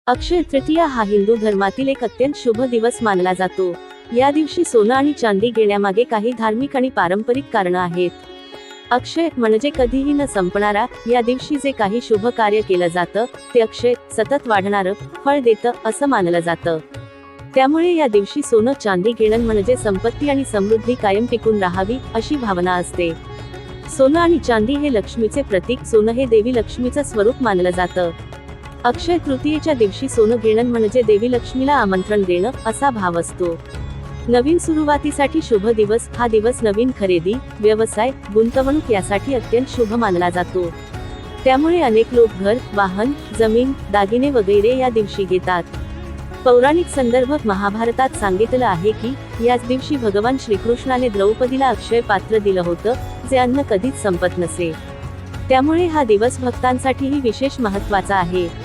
अक्षय तृतीया हा हिंदू धर्मातील एक अत्यंत शुभ दिवस मानला जातो। या दिवशी सोनं आणि चांदी घेण्यामागे काही धार्मिक आणि पारंपरिक कारणं आहेत। अक्षय म्हणजे कधीही न संपणारा, या दिवशी जे काही शुभ कार्य केलं जातं ते अक्षय, सतत वाढणारं फळ देतं असं मानलं जातं। त्यामुळे या दिवशी सोनं चांदी घेणं म्हणजे संपत्ती आणि समृद्धी कायम टिकून राहावी अशी भावना असते। सोनं आणि चांदी हे लक्ष्मीचे प्रतीक, सोनं हे देवी लक्ष्मीचं स्वरूप मानलं जातं। अक्षय तृतीयेच्या दिवशी सोनं घेणं म्हणजे देवी लक्ष्मीला आमंत्रण देणं असा भाव असतो। नवीन सुरुवातीसाठी शुभ दिवस, हा दिवस नवीन खरेदी, व्यवसाय, गुंतवणूक यासाठी अत्यंत शुभ मानला जातो। त्यामुळे अनेक लोक घर, वाहन, जमीन, दागिने वगैरे या दिवशी घेतात। पौराणिक संदर्भ महाभारतात सांगितलं आहे की याच दिवशी भगवान श्रीकृष्णाने द्रौपदीला अक्षय पात्र दिलं होतं, जे अन्न कधीच संपत नसे। त्यामुळे हा दिवस भक्तांसाठीही विशेष महत्त्वाचा आहे।